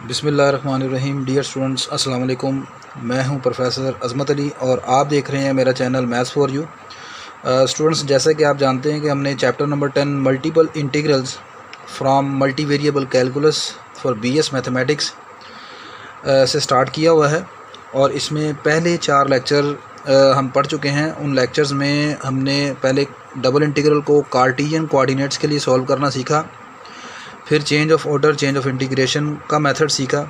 बिस्मिल्लाहिर्रहमानिर्रहीम। Dear students, अस्सलाम वालेकुम। मैं हूं प्रोफेसर अज़मत अली और आप देख रहे हैं मेरा channel maths for you. Students, जैसे कि आप जानते हैं कि हमने chapter number 10 multiple integrals from multi variable calculus for BS mathematics से स्टार्ट किया हुआ है और इसमें पहले 4 लेक्चर हम पढ़ चुके हैं। उन लेक्चर्स में हमने पहले डबल इंटीग्रल को कार्टेशियन कोऑर्डिनेट्स के लिए सॉल्व करना सीखा, फिर change of order, change of integration का मेथड सीखा।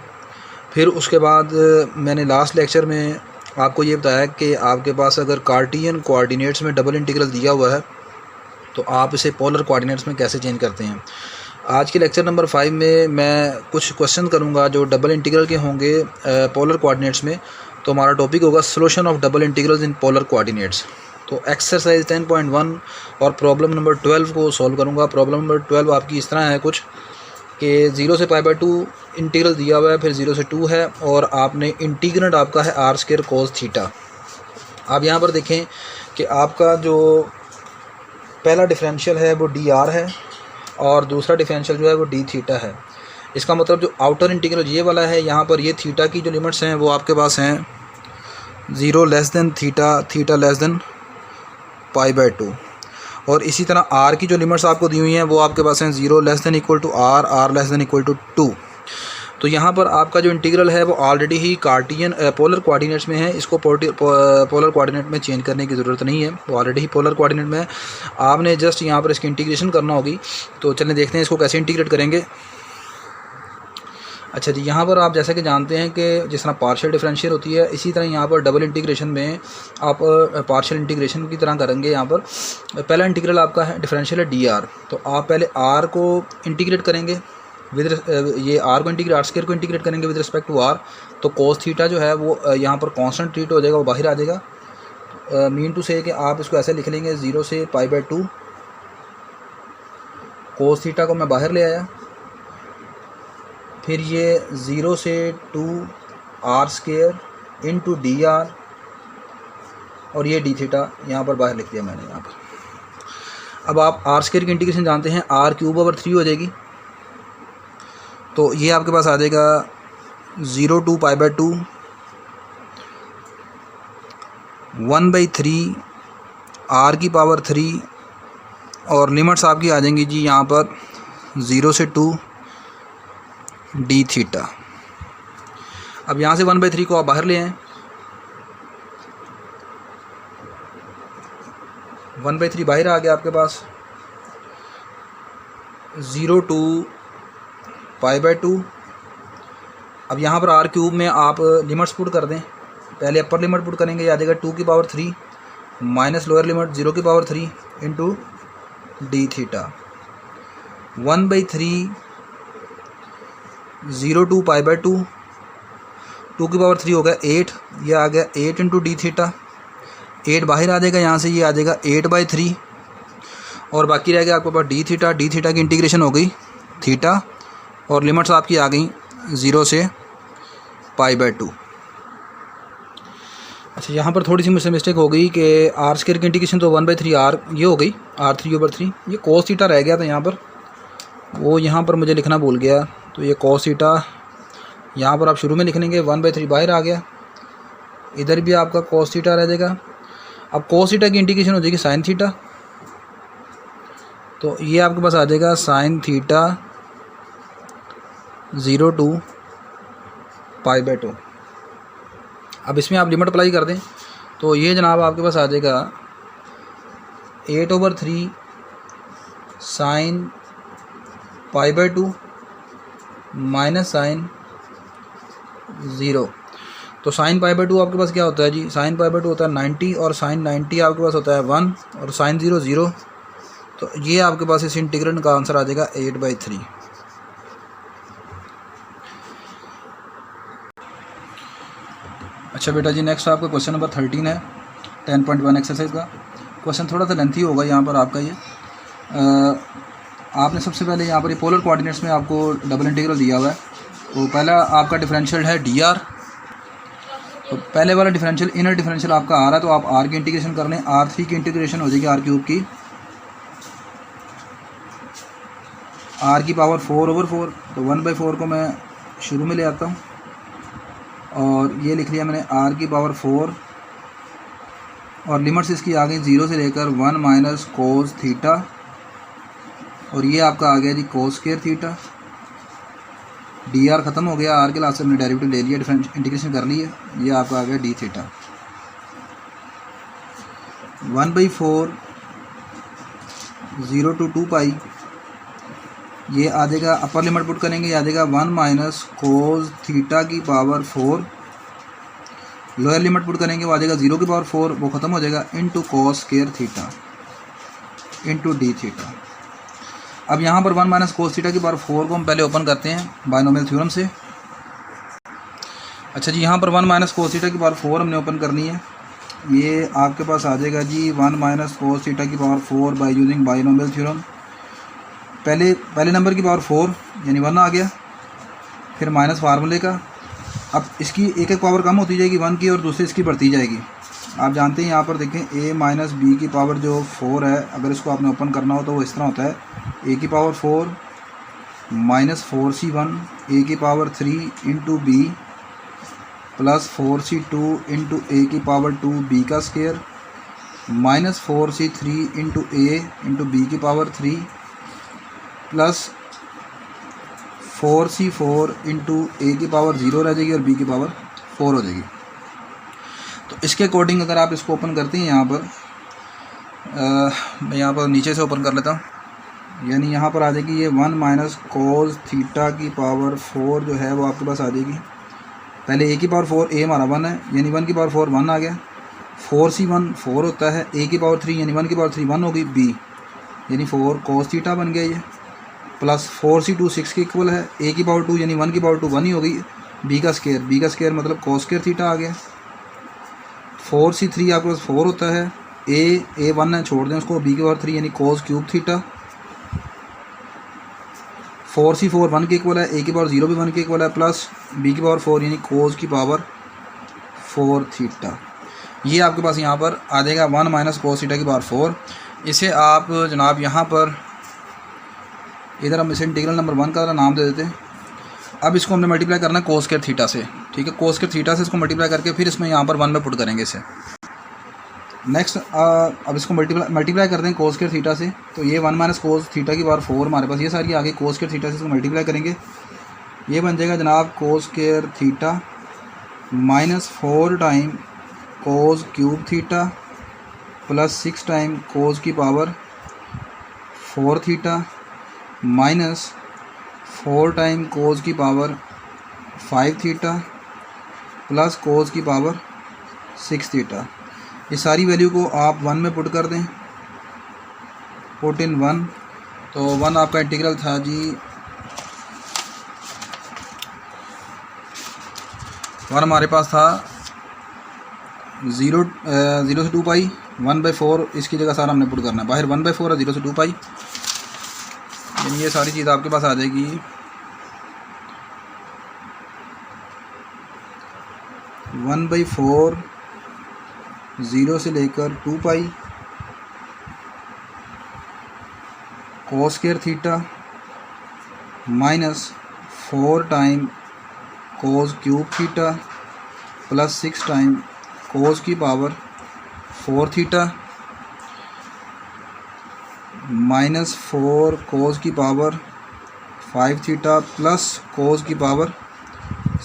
फिर उसके बाद मैंने लास्ट लेक्चर में आपको ये बताया कि आपके पास अगर कार्टेशियन कोऑर्डिनेट्स में डबल इंटीग्रल दिया हुआ है तो आप इसे पोलर कोऑर्डिनेट्स में कैसे चेंज करते हैं। आज के लेक्चर नंबर 5 में मैं कुछ क्वेश्चन करूंगा जो डबल इंटीग्रल के होंगे पोलर कोऑर्डिनेट्स में। तो हमारा टॉपिक होगा solution of double integrals in polar coordinates. तो एक्सरसाइज 10.1 और प्रॉब्लम नंबर 12 को सॉल्व करूंगा। प्रॉब्लम नंबर 12 आपकी इस तरह है कुछ कि 0 से π/2 इंटीग्रल दिया हुआ है, फिर 0 से 2 है और आपने इंटीग्रेंड आपका है r² cos थीटा। आप यहाँ पर देखें कि आपका जो पहला डिफरेंशियल है वो dr है और दूसरा डिफरेंशियल जो है वो d थीटा है। इसका मतलब जो आउटर इंटीग्रल ये वाला है, यहाँ पर ये थीटा की जो लिमिट्स हैं वो आपके पास हैं 0 less than theta, theta less than π/2। और इसी तरह r की जो लिमिट्स आपको दी हुई हैं वो आपके पास हैं 0 less than equal to r, r less than equal to 2। तो यहाँ पर आपका जो इंटीग्रल है वो ऑलरेडी ही कार्टेशियन पोलर कोऑर्डिनेट्स में है। इसको पोलर कोऑर्डिनेट में चेंज करने की ज़रूरत नहीं है, वो ऑलरेडी ही पोलर कोऑर्डिनेट में है। आपने जस्ट यहाँ पर इसकी इंटीग्रेशन करना होगी। तो चलें देखते हैं इसको कैसे इंटीग्रेट करेंगे। अच्छा जी, यहाँ पर आप जैसा कि जानते हैं कि जिस तरह पार्शियल डिफरेंशियल होती है, इसी तरह यहाँ पर डबल इंटीग्रेशन में आप पार्शियल इंटीग्रेशन की तरह करेंगे। यहाँ पर पहला इंटीग्रल आपका है डिफरेंशियल है dr। तो आप पहले r को इंटीग्रेट करेंगे विद ये r को r² को इंटीग्रेट करेंगे विद रिस्पेक्ट टू r। तो cos थीटा जो है वो यहाँ पर कांस्टेंट ट्रीट हो जाएगा, वो बाहर आ जाएगा। मीन टू से कि आप इसको ऐसे लिख लेंगे 0 से π/2 cos थीटा को मैं बाहर ले आया, फिर ये 0 से 2 r² इंटू dr और ये d थीटा यहाँ पर बाहर लिख दिया मैंने यहाँ पर। अब आप r² की इंटीग्रेशन जानते हैं, r³ / 3 हो जाएगी। तो ये आपके पास आ जाएगा 0 to π/2 1/3 r³ और लिमिट्स आपकी आ जाएंगी जी यहाँ पर 0 से 2 d थीटा। अब यहाँ से 1/3 को आप बाहर ले आएँ, 1/3 बाहर आ गया आपके पास। 0 to π/2। अब यहाँ पर r³ में आप लिमिट्स पुट कर दें। पहले अपर लिमिट पुट करेंगे, ये आ जाएगा 2³ minus lower limit 0³ into d theta. 1/3 0 to π/2 2³ हो गया 8, ये आ गया 8 इंटू d थीटा। 8 बाहर आ जाएगा यहाँ से, ये आ जाएगा 8/3 और बाकी रह गया आपके पास d थीटा। d थीटा की इंटीग्रेशन हो गई थीटा और लिमिट्स आपकी आ गई 0 से π/2। अच्छा, यहाँ पर थोड़ी सी मुझसे मिस्टेक हो गई कि r² की इंटीग्रेशन तो 1/3 r ये हो गई, r3/3। ये cos थीटा रह गया था यहाँ पर, वो यहाँ पर मुझे लिखना भूल गया। तो ये cos थीटा यहाँ पर आप शुरू में लिख लेंगे, 1/3 बाहर आ गया, इधर भी आपका cos थीटा रह जाएगा। अब cos थीटा की इंटीग्रेशन हो जाएगी sin थीटा। तो ये आपके पास आ जाएगा sin थीटा 0 to π/2। अब इसमें आप लिमिट अप्लाई कर दें तो ये जनाब आपके पास आ जाएगा 8/3 sin π/2 माइनस sin 0। तो sin π/2 आपके पास क्या होता है जी, sin π/2 होता है 90 और sin 90 आपके पास होता है 1 और sin 0 0। तो ये आपके पास इस इंटीग्रेंड का आंसर आ जाएगा 8/3। अच्छा बेटा जी, नेक्स्ट आपका क्वेश्चन नंबर 13 है 10.1 एक्सरसाइज का। क्वेश्चन थोड़ा सा लेंथी होगा यहाँ पर आपका। ये आपने सबसे पहले यहाँ पर ये पोलर कोऑर्डिनेट्स में आपको डबल इंटीग्रल दिया हुआ है। तो पहला आपका डिफरेंशियल है dr। तो पहले वाला डिफरेंशियल इनर डिफरेंशियल आपका आ रहा है, तो आप r की इंटीग्रेशन कर लें। r3 की इंटीग्रेशन हो जाएगी r³ की, r की पावर 4/4। तो 1/4 को मैं शुरू में ले आता हूँ और ये लिख लिया मैंने r की पावर 4 और लिमिट्स इसकी आ गई 0 से लेकर 1 माइनस कोस थीटा और ये आपका आ गया जी cos square theta. D r ख़त्म हो गया, आर के लास्ट से हमने डेरिवेटिव ले लिया, डिफरेंस इंटीग्रेशन कर ली है, ये आपका आ गया डी थीटा। 1/4 0 to 2 पाई, ये आ जाएगा अपर लिमिट पुट करेंगे, ये आ जाएगा 1 माइनस कोस थीटा की पावर 4। लोअर लिमिट पुट करेंगे वो आ जाएगा 0 की पावर 4, वो ख़त्म हो जाएगा, into cos square theta into d theta. अब यहाँ पर 1 माइनस कोस थीटा की पावर 4 को हम पहले ओपन करते हैं बायनोमियल थ्योरम से। अच्छा जी, यहाँ पर 1 माइनस कोस थीटा की पावर 4 हमने ओपन करनी है। ये आपके पास आ जाएगा जी 1 माइनस कोस थीटा की power 4 by using binomial theorem. पहले नंबर की पावर 4 यानी 1 आ गया, फिर माइनस फार्मूले का। अब इसकी एक एक पावर कम होती जाएगी 1 की और दूसरी इसकी बढ़ती जाएगी। आप जानते हैं यहाँ पर देखें a माइनस बी की पावर जो 4 है, अगर इसको आपने ओपन करना हो तो वो इस तरह होता है a की पावर 4 माइनस 4c1 a की power 3 into b plus 4c2 into a की पावर 2 b का square minus 4c3 into a into b की power 3 plus 4c4 into a की पावर 0 रह जाएगी और बी की पावर 4 हो जाएगी। तो इसके अकॉर्डिंग अगर आप इसको ओपन करते हैं यहाँ पर मैं यहाँ पर नीचे से ओपन कर लेता हूँ, यानी यहाँ पर आ जाएगी ये 1 माइनस कोस थीटा की पावर 4 जो है वो आपके पास आ जाएगी। पहले ए की पावर 4, ए हमारा 1 है यानी 1 की पावर 4 1 आ गया, 4c1 4 होता है, ए की पावर 3 यानी 1 की पावर 3 1 होगी, बी यानी 4 कोस थीटा बन गया ये, प्लस 4c2 6 के इक्वल है, ए की पावर 2 यानी 1 की पावर 2 1 ही होगी, बी का स्क्वायर मतलब कोस स्क्वायर थीटा आ गया। 4c3 आपके पास 4 होता है, ए 1 है छोड़ दें उसको, बी की पावर 3 यानी कोस क्यूब थीटा। 4c4 1 के इक्वल है, ए की पावर 0 भी 1 के इक्वल है, प्लस बी की पावर 4 यानी कोस की पावर 4 थीटा। ये आपके पास यहाँ पर आ जाएगा 1 माइनस कोस थीटा की पावर 4। इसे आप जनाब यहाँ पर इधर हम इसे इंटीग्रल नंबर 1 का नाम दे देते हैं। अब इसको हमने मल्टीप्लाई करना है कोस स्क्वायर थीटा से, ठीक है। कोस स्क्वायर थीटा से इसको मल्टीप्लाई करके फिर इसमें यहाँ पर 1 में पुट करेंगे इसे। नेक्स्ट अब इसको मल्टीप्लाई करते हैं कोस स्क्वायर थीटा से, तो ये 1 माइनस कोस थीटा की पावर 4 हमारे पास ये सारी आगे कोस स्क्वायर थीटा से इसको मल्टीप्लाई करेंगे, ये बन जाएगा जनाब cos square theta minus 4 time cos cube theta plus 6 time cos की power 4 theta minus 4 time cos की पावर 5 थीटा प्लस कोस की पावर 6 थीटा। ये सारी वैल्यू को आप 1 में पुट कर दें, पुट इन 1। तो 1 आपका इंटीग्रल था जी 1 हमारे पास था 0 से 2 पाई 1/4, इसकी जगह सारा हमने पुट करना है, बाहर 1/4 है 0 से 2 पाई, यानी ये सारी चीज़ आपके पास आ जाएगी 1/4 0 से लेकर 2 pi cos square theta minus 4 time cos cube theta plus 6 time cos की पावर 4 थीटा माइनस 4 कोस की पावर 5 थीटा प्लस कोस की power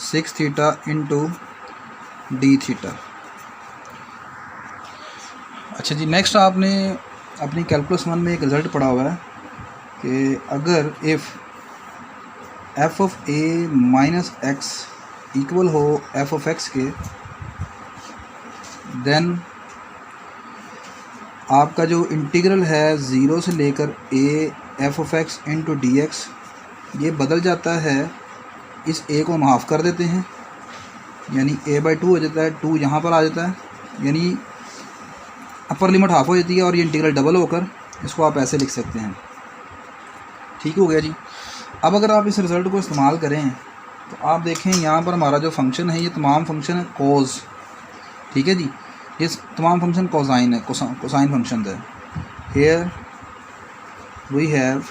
6 theta into d theta. अच्छा जी, नेक्स्ट आपने अपनी कैलकुलस 1 में एक रिज़ल्ट पढ़ा हुआ है कि अगर if F of a minus x equal हो एफ ऑफ एक्स के, देन आपका जो इंटीग्रल है 0 से लेकर A F of x into d x, ये बदल जाता है, इस ए को हम हाफ़ कर देते हैं यानी a/2 हो जाता है, 2 यहाँ पर आ जाता है, यानी अपर लिमिट हाफ हो जाती है और ये इंटीग्रल डबल होकर इसको आप ऐसे लिख सकते हैं। ठीक हो गया जी। अब अगर आप इस रिज़ल्ट को इस्तेमाल करें तो आप देखें यहाँ पर हमारा जो फंक्शन है ये तमाम फंक्शन है कोस, ठीक है जी, ये तमाम फंक्शन कोसाइन है, कोसाइन फंक्शन है। Here we have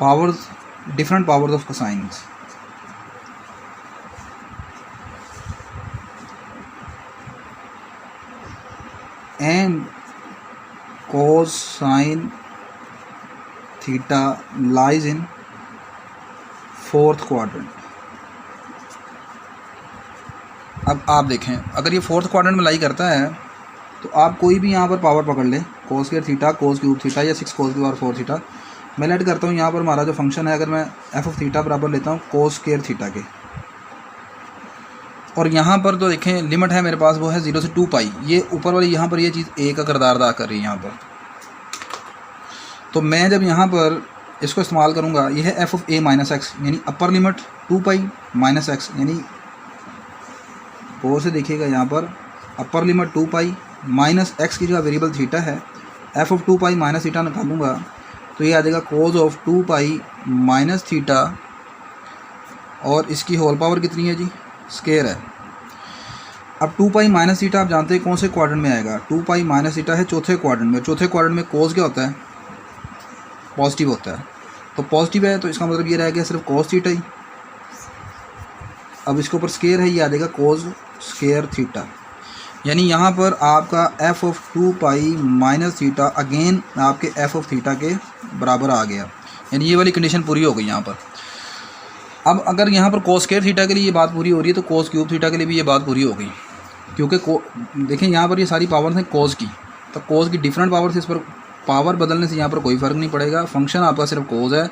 powers different powers of cosines. And cosine theta lies in fourth quadrant. अब आप देखें, अगर ये फोर्थ क्वाड्रेंट में लाई करता है तो आप कोई भी यहाँ पर पावर पकड़ लें, कोस स्क्वायर थीटा, कोस क्यूब थीटा या 6 कोस की पावर 4 थीटा. मैं लेट करता हूँ यहाँ पर हमारा जो फंक्शन है, अगर मैं एफ ऑफ थीटा बराबर लेता हूँ कोस स्क्वायर थीटा के, और यहाँ पर तो देखें लिमिट है मेरे पास, वो है 0 से 2 पाई. ये ऊपर वाली यहाँ पर ये चीज़ ए का किरदार अदा कर रही है यहाँ पर. तो मैं जब यहाँ पर इसको इस्तेमाल करूँगा, ये है f of a minus x, यानी upper limit 2 pi minus x, यानी गौर से देखिएगा यहाँ पर upper limit 2 pi minus x की जो वेरिएबल थीटा है, f of 2 pi minus theta निकालूंगा तो ये आ जाएगा cos of 2 pi minus theta, और इसकी होल पावर कितनी है जी, स्क्वायर है. अब 2 पाई माइनस थीटा आप जानते हैं कौन से क्वाड्रेंट में आएगा, 2 पाई माइनस थीटा है चौथे क्वाड्रेंट में. चौथे क्वाड्रेंट में कोज क्या होता है, पॉजिटिव होता है. तो पॉजिटिव है तो इसका मतलब ये रह गया सिर्फ कोस थीटा ही. अब इसके ऊपर स्क्वायर है, ये आ जाएगा कोस स्क्वायर थीटा. यानी यहाँ पर आपका f of 2 pi minus theta again आपके एफ ऑफ थीटा के बराबर आ गया. यानी ये वाली कंडीशन पूरी हो गई यहाँ पर. अब अगर यहाँ पर कोस स्क्वायर थीटा के लिए ये बात पूरी हो रही है तो कोस क्यूब थीटा के लिए भी ये बात पूरी हो गई, क्योंकि देखें यहाँ पर ये सारी पावर्स हैं कोस की, तो कोस की डिफरेंट पावर्स, इस पर पावर बदलने से यहाँ पर कोई फ़र्क नहीं पड़ेगा. फंक्शन आपका सिर्फ कोस है.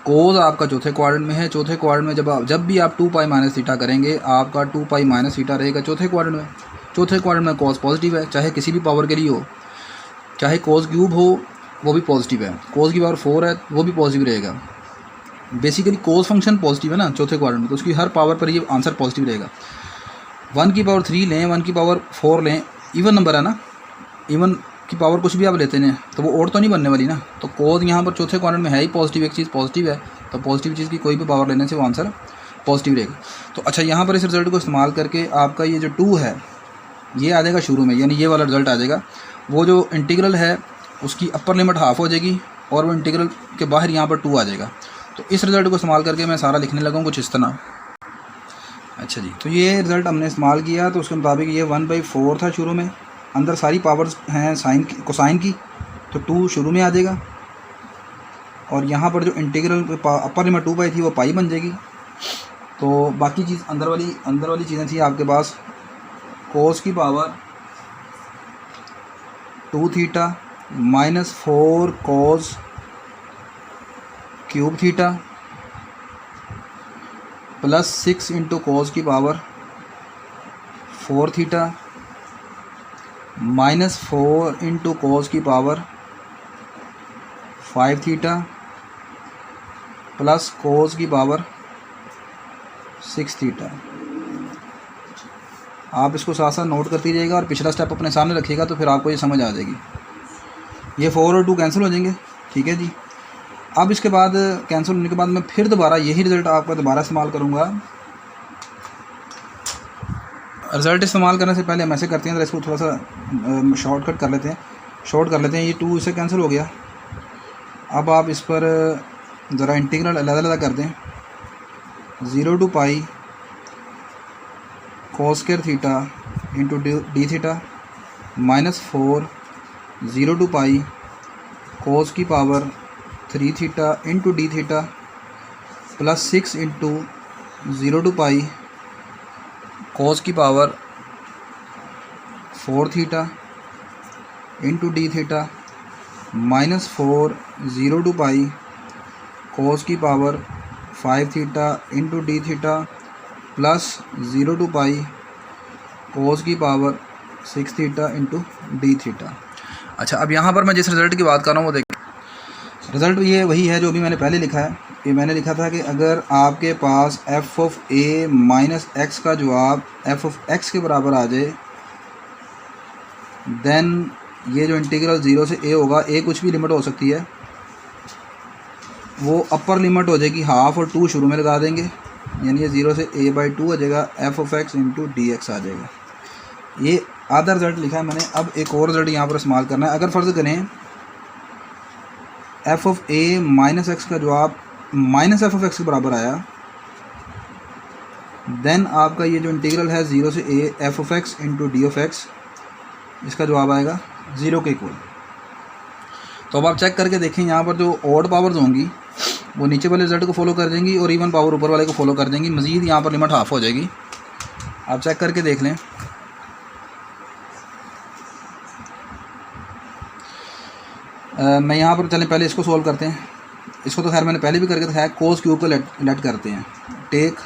कोस आपका चौथे क्वाड्रेंट में है. चौथे क्वाड्रेंट में जब भी आप 2 पाई माइनस थीटा करेंगे, आपका 2 पाई माइनस थीटा रहेगा चौथे क्वाड्रेंट में. चौथे क्वाड्रेंट में कोस पॉजिटिव है, चाहे किसी भी पावर के लिए हो, चाहे कोस क्यूब हो वो भी पॉजिटिव है, कोस की पावर 4 है वो भी पॉजिटिव रहेगा. बेसिकली कोस फंक्शन पॉजिटिव है ना चौथे क्वाड्रेंट में, तो उसकी हर पावर पर ये आंसर पॉजिटिव रहेगा. 1 की पावर 3 लें, 1 की पावर 4 लें, इवन नंबर है ना, इवन की पावर कुछ भी आप लेते हैं तो वो और तो नहीं बनने वाली ना. तो कोस यहाँ पर चौथे क्वाड्रेंट में है ही पॉजिटिव, एक चीज़ पॉजिटिव है, तो पॉजिटिव चीज़ की कोई भी पावर लेने से वो आंसर पॉजिटिव रहेगा. तो अच्छा, यहाँ पर इस रिजल्ट को इस्तेमाल करके आपका ये जो 2 है ये आ जाएगा शुरू में, यानी ये वाला रिजल्ट आ जाएगा. वो जो इंटीग्रल है उसकी अपर लिमिट हाफ हो जाएगी और वो इंटीग्रल के बाहर यहाँ पर 2 आ जाएगा. तो इस रिजल्ट को इस्तेमाल करके मैं सारा लिखने लगा हूँ कुछ इस तरह. अच्छा जी, तो ये रिज़ल्ट हमने इस्तेमाल किया तो उसके मुताबिक ये 1/4 था शुरू में. अंदर सारी पावर्स हैं साइन की, कोसाइन की, तो 2 शुरू में आ जाएगा. और यहाँ पर जो इंटीग्रल अपर लिमिट 2 पाई थी वो पाई बन जाएगी. तो बाकी चीज़ अंदर वाली चीज़ें थी आपके पास, कोस की power 2 theta minus 4 cos cube theta plus 6 into cos की power 4 theta minus 4 into cos की पावर 5 थीटा प्लस कोस की पावर 6 थीटा. आप इसको साथ साथ नोट करते रहिएगा और पिछला स्टेप अपने सामने रखिएगा तो फिर आपको ये समझ आ जाएगी. ये 4 और 2 कैंसिल हो जाएंगे, ठीक है जी. अब इसके बाद कैंसिल होने के बाद मैं फिर दोबारा यही रिज़ल्ट आपका दोबारा इस्तेमाल करूँगा. रिज़ल्ट इस्तेमाल करने से पहले हम ऐसे करते हैं, इसको थोड़ा सा शॉर्टकट कर लेते हैं. ये 2 इससे कैंसिल हो गया. अब आप इस पर ज़रा इंटीग्रल अलग कर दें. 0 to pi cos square theta into d theta minus 4 0 to pi cos की power 3 theta into d theta plus 6 into 0 to pi cos की power 4 theta into d theta minus 4 0 to pi cos की power 5 theta into d theta plus 0 to pi cos की power 6 theta into d theta. अच्छा, अब यहाँ पर मैं जिस result की बात कर रहा हूँ वो देखिए. रिज़ल्ट ये वही है जो भी मैंने पहले लिखा है. ये मैंने लिखा था कि अगर आपके पास f of a minus x का जवाब एफ़ ऑफ एक्स के बराबर आ जाए, देन ये जो इंटीग्रल 0 से ए होगा, ए कुछ भी लिमिट हो सकती है, वो अपर लिमिट हो जाएगी हाफ और 2 शुरू में लगा देंगे, यानी ये 0 से a/2 हो जाएगा, f of x into d x आ जाएगा. ये आधा रिज़ल्ट लिखा है मैंने. अब एक और रिज़ल्ट यहाँ पर इस्तेमाल करना है. अगर फ़र्ज़ करें F of a minus x का जवाब माइनस एफ ऑफ एक्स के बराबर आया, देन आपका ये जो इंटीग्रल है 0 से a F of x into D of x, इसका जवाब आएगा 0 के इक्वल। तो अब आप चेक करके देखें, यहाँ पर जो ऑड पावर्स होंगी वो नीचे वाले रिजल्ट को फॉलो कर देंगी और इवन पावर ऊपर वाले को फॉलो कर देंगी। मज़ीद यहाँ पर लिमिट हाफ हो जाएगी, आप चेक करके देख लें। मैं यहाँ पर चलें पहले इसको सॉल्व करते हैं। इसको तो खैर मैंने पहले भी करके दिखाया। कोस क्यूब को लेट करते हैं। Take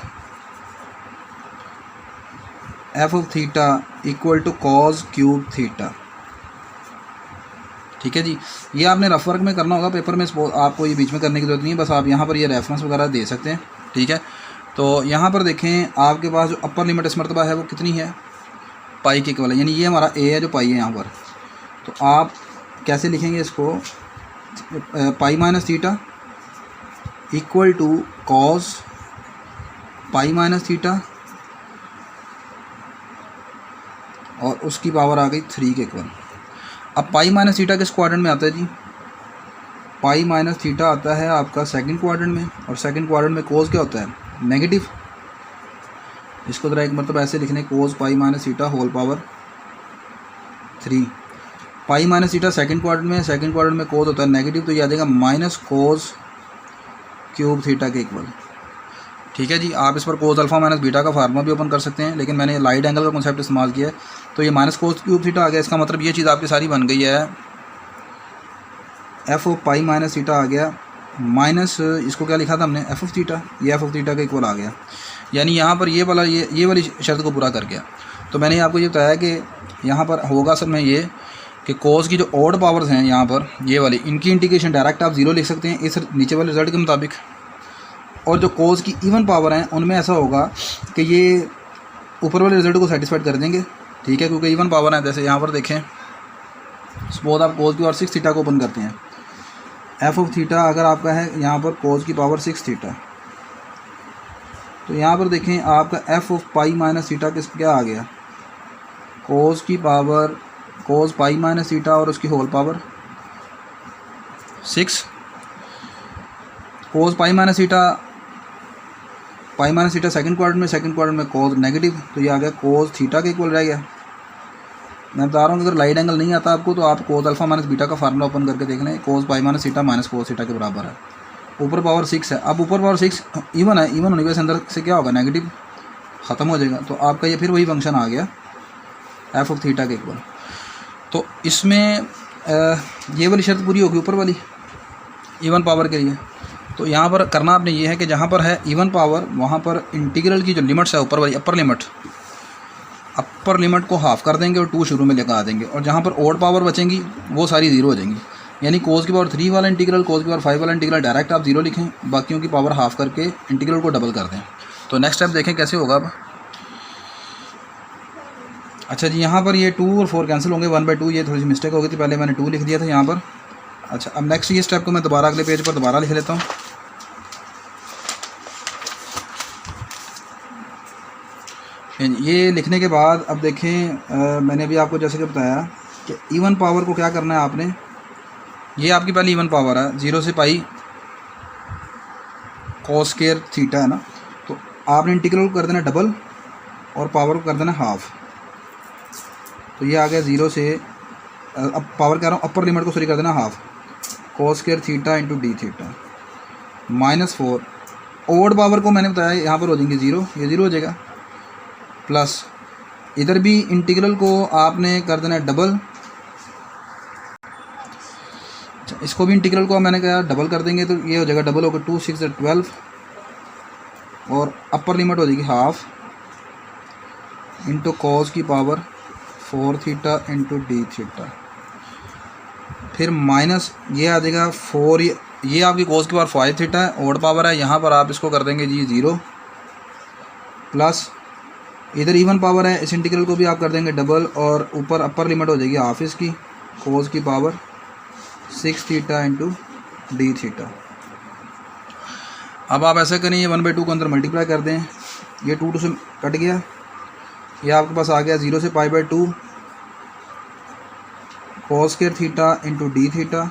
f of theta equal to cos cube theta. ठीक है जी, ये आपने रफ वर्क में करना होगा, पेपर में आपको ये बीच में करने की ज़रूरत नहीं है, बस आप यहाँ पर ये रेफरेंस वगैरह दे सकते हैं। ठीक है, तो यहाँ पर देखें आपके पास जो अपर लिमिट इस मरतबा है वो कितनी है, पाई के इक्वल है, यानी ये हमारा ए है जो पाई है यहाँ पर। तो आप कैसे लिखेंगे इसको, pi minus theta equal to cos pi minus theta और उसकी पावर आ गई 3 के इक्वल। अब पाई माइनस थीटा किस क्वाड्रेंट में आता है जी, पाई माइनस थीटा आता है आपका सेकंड क्वाड्रेंट में, और सेकंड क्वाड्रेंट में कोस क्या होता है, नेगेटिव। इसको ज़रा एक मतलब ऐसे लिखने, cos pi minus theta whole power 3। Pi minus theta second quadrant में, सेकंड क्वाड्रेंट में कोस होता है नेगेटिव, तो ये आ जाएगा माइनस कोस क्यूब थीटा के इक्वल। ठीक है जी, आप इस पर कोस अल्फा माइनस बीटा का फार्मूला भी ओपन कर सकते हैं, लेकिन मैंने लाइट एंगल का कॉन्सेप्ट इस्तेमाल किया है, तो ये माइनस कोस क्यूब थीटा आ गया। इसका मतलब ये चीज़ आपकी सारी बन गई है, f of pi minus theta आ गया, माइनस इसको क्या लिखा था हमने, एफ ऑफ थीटा, ये एफ ऑफ थीटा का इक्वल आ गया। यानी यहाँ पर ये वाली शर्त को पूरा कर गया। तो मैंने आपको ये बताया कि यहाँ पर होगा असल में ये कि कोस की जो ऑड पावर्स हैं यहाँ पर ये वाली, इनकी इंटीग्रेशन डायरेक्ट आप 0 लिख सकते हैं इस नीचे वाले रिजल्ट के मुताबिक, और जो कोस की इवन पावर हैं उनमें ऐसा होगा कि ये ऊपर वाले रिजल्ट को सेटिस्फाइड कर देंगे। ठीक है, क्योंकि इवन पावर है। जैसे यहाँ पर देखें, सपोज आप कोस की और 6 थीटा को ओपन करते हैं, एफ ऑफ थीटा अगर आपका है यहाँ पर कोस की पावर 6 थीटा, तो यहाँ पर देखें आपका f of pi minus theta क्या आ गया, कोस की power cos pi minus theta और उसकी whole power 6। Cos pi minus theta second quadrant में कोस नेगेटिव, तो ये आ गया कोस थीटा के इक्वल रह गया। मैं बता रहा हूँ अगर लाइट एंगल नहीं आता आपको तो आप कोस अल्फा माइनस बीटा का फार्मूला ओपन करके देख लें, cos pi minus theta minus cos theta के बराबर है। ऊपर पावर 6 है, अब ऊपर पावर 6 इवन है, इवन होने के अंदर से क्या होगा, नेगेटिव ख़त्म हो जाएगा, तो आपका ये फिर वही फंक्शन आ गया एफ ऑफ थीटा के इक्वल। तो इसमें ये वाली शर्त पूरी होगी ऊपर वाली इवन पावर के लिए। तो यहाँ पर करना आपने ये है कि जहाँ पर है इवन पावर वहाँ पर इंटीग्रल की जो लिमिट्स है ऊपर वाली अपर लिमिट को हाफ़ कर देंगे और 2 शुरू में लेकर आ देंगे, और जहाँ पर ऑड पावर बचेंगी वो सारी 0 हो जाएंगी। यानी कोस की पावर 3 वाला इंटीग्रल, कोस की पावर 5 वाला इंटीग्रल डायरेक्ट आप 0 लिखें, बाकियों की पावर हाफ़ करके इंटीग्रल को डबल कर दें। तो नेक्स्ट स्टेप देखें कैसे होगा अब। अच्छा जी, यहाँ पर ये 2 और 4 कैंसिल होंगे, 1/2, ये थोड़ी सी मिस्टेक हो गई थी, पहले मैंने 2 लिख दिया था यहाँ पर। अच्छा, अब नेक्स्ट ये स्टेप को मैं दोबारा अगले पेज पर दोबारा लिख लेता हूँ। ये लिखने के बाद अब देखें, मैंने भी आपको जैसे कि बताया कि इवन पावर को क्या करना है आपने, ये आपकी पहली इवन पावर है 0 से पाई कॉस स्क्वायर थीटा है ना, तो आपने इंटीग्रल को कर देना डबल और पावर को कर देना हाफ। तो ये आ गया 0 से, अब पावर कह रहा हूँ अपर लिमिट को सॉरी कर देना half, cos square theta into d theta -4। Odd power को मैंने बताया यहाँ पर हो जाएंगे 0, ये 0 हो जाएगा, प्लस इधर भी इंटीग्रल को आपने कर देना डबल। अच्छा, इसको भी इंटीग्रल को मैंने कहा डबल कर देंगे, तो ये हो जाएगा डबल होगा 2 6 12, और अपर लिमिट हो जाएगी हाफ इंटू कॉस की power 4 theta into d theta, फिर माइनस ये आ जाएगा 4, ये आपकी कॉस की पावर 5 थीटा है, ओड पावर है, यहाँ पर आप इसको कर देंगे जी 0, प्लस इधर इवन पावर है, इस इंटीग्रल को भी आप कर देंगे डबल, और ऊपर अपर लिमिट हो जाएगी हाफ इसकी, कोस की power 6 theta into d theta. अब आप ऐसा करें, ये 1/2 को अंदर मल्टीप्लाई कर दें, ये 2 से कट गया, ये आपके पास आ गया 0 से पाई/2 cos square theta into d theta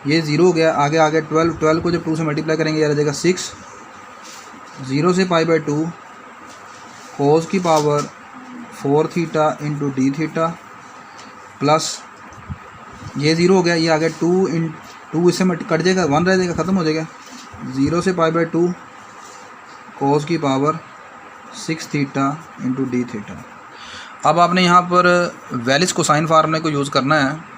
ये 0 हो गया। आगे आगे 12 को जब 2 से मल्टीप्लाई करेंगे यार आ जाएगा 6, 0 से π/2 कोस की power 4 theta into d theta plus ये 0 हो गया। ये आ गया 2 इससे कट जाएगा, 1 रह जाएगा, ख़त्म हो जाएगा। 0 से π/2 कोस की power 6 theta into d theta. अब आपने यहाँ पर वेलिस कोसाइन फार्मूले को यूज़ करना है।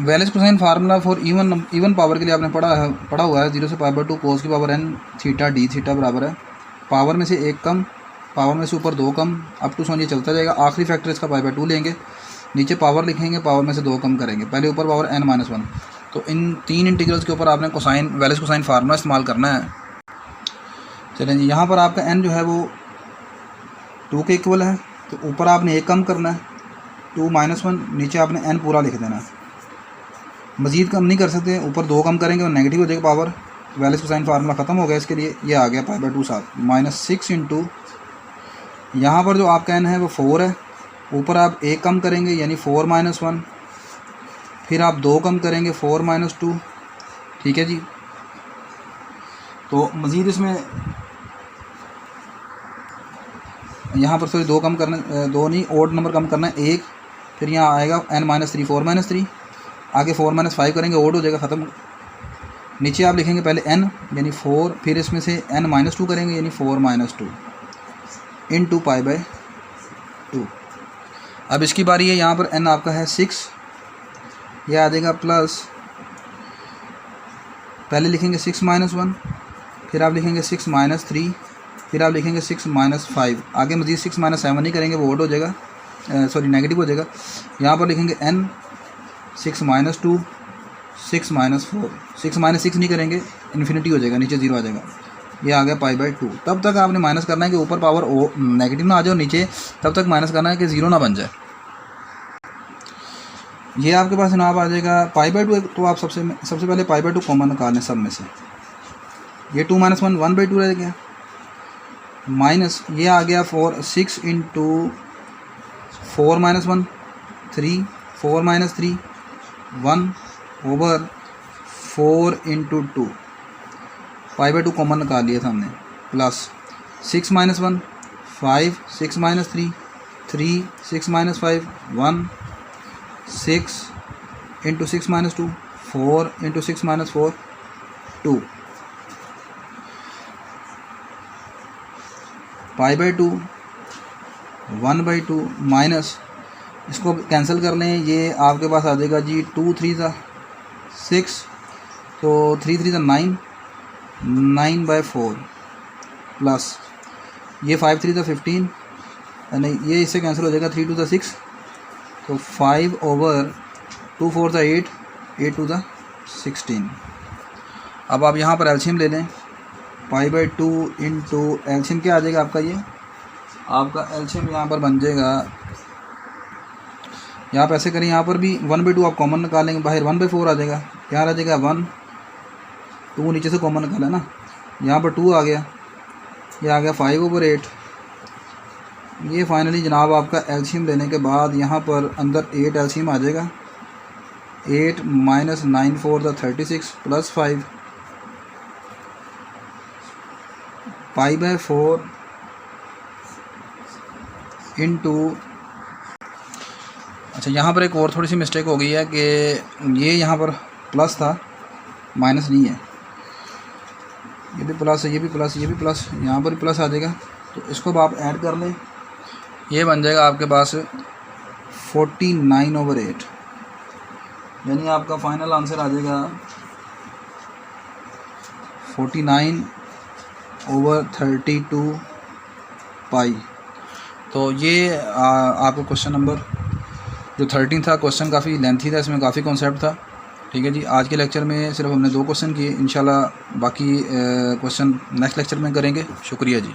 Wallis cosine formula for even power के लिए आपने पढ़ा हुआ है 0 से π/2 कोस की power n theta D theta बराबर है पावर में से 1 कम, पावर में से ऊपर 2 कम, अप टू सोन ये चलता जाएगा। आखिरी फैक्टर इसका π/2 लेंगे, नीचे पावर लिखेंगे, पावर में से 2 कम करेंगे, पहले ऊपर पावर n-1। तो इन 3 इंटीग्रल्स के ऊपर आपने वेलिस कोसाइन फार्मूला इस्तेमाल करना है। चलें जी, यहाँ पर आपका n जो है वो 2 के इक्वल है, तो ऊपर आपने 1 कम करना है 2-1, नीचे आपने n पूरा लिख देना है। मज़ीद कम नहीं कर सकते, ऊपर 2 कम करेंगे और नेगेटिव हो जाएगा पावर। वेलिस कोसाइन फार्मूला ख़त्म हो गया इसके लिए। ये आ गया π/2 साथ -6 इंटू यहाँ पर जो आपका n है वो 4 है, ऊपर आप 1 कम करेंगे यानी 4-1, फिर आप 2 कम करेंगे 4-2, ठीक है जी। तो मज़ीद इसमें यहाँ पर सॉरी 2 कम करना, 2 नहीं ओड नंबर कम करना है 1, फिर यहाँ आएगा n-3 4-3, आगे 4-5 करेंगे ओड हो जाएगा, ख़त्म। नीचे आप लिखेंगे पहले n यानी 4, फिर इसमें से n-2 करेंगे यानी 4-2 इंटू π/2। अब इसकी बारी है, यहाँ पर n आपका है 6, यह आ जाएगा प्लस, पहले लिखेंगे 6-1, फिर आप लिखेंगे 6-3, फिर आप लिखेंगे 6-5, आगे मज़ीद 6-7 नहीं करेंगे वो ओड हो जाएगा, सॉरी नेगेटिव हो जाएगा। यहाँ पर लिखेंगे n 6-2 6-4, 6 नहीं करेंगे इन्फिनिटी हो जाएगा, नीचे 0 आ जाएगा। ये आ गया π/2। तब तक आपने माइनस करना है कि ऊपर पावर नेगेटिव ना आ जाए, नीचे तब तक माइनस करना है कि 0 ना बन जाए। ये आपके पास जनाब आ जाएगा π/2। तो आप सबसे पहले π/2 कॉमन निकालें सब में से। ये 2-1 1/2 रह गया, माइनस ये आ गया 6 इंटू 4-1 3 4-3 1 ओवर 4 इंटू 2, π/2 कॉमन निकाल लिया था हमने, प्लस 6-1 5 6-3 3 6-5 1 6 इंटू 6-2 4 इंटू 6-4 2, π/2 1/2 माइनस, इसको कैंसिल कर लें, ये आपके पास आ जाएगा जी 2-3 6, तो 3-3 9 9/4 प्लस ये 5-3 15, नहीं ये इससे कैंसिल हो जाएगा 3-2 6, तो 5 ओवर 2-4 8 8-2 16। अब आप यहाँ पर एल्शियम ले लें, π/2 इंटू एल्शियम क्या आ जाएगा आपका, ये आपका एल्शियम यहाँ पर बन जाएगा, यहाँ पर ऐसे करें, यहाँ पर भी 1/2 आप कॉमन निकालेंगे, बाहर 1/4 आ जाएगा, यहाँ आ जाएगा 1 2 नीचे से कॉमन निकाला ना, यहाँ पर 2 आ गया, ये आ गया 5/8। ये फाइनली जनाब आपका एल्शियम लेने के बाद यहाँ पर अंदर 8 एल्शियम आ जाएगा, 8 - 9 4 36 प्लस 5 π/4 इंटू, अच्छा यहाँ पर एक और थोड़ी सी मिस्टेक हो गई है कि ये यहाँ पर प्लस था, माइनस नहीं है, ये भी प्लस है, ये भी प्लस, ये भी प्लस, यहाँ पर भी प्लस आ जाएगा। तो इसको अब आप ऐड कर लें, ये बन जाएगा आपके पास 49/8, यानी आपका फाइनल आंसर आ जाएगा 49/32 पाई। तो ये आपको क्वेश्चन नंबर जो 13 था, क्वेश्चन काफ़ी लेंथी था, इसमें काफ़ी कॉन्सेप्ट था। ठीक है जी, आज के लेक्चर में सिर्फ हमने 2 क्वेश्चन किए, इंशाल्लाह बाकी क्वेश्चन नेक्स्ट लेक्चर में करेंगे। शुक्रिया जी।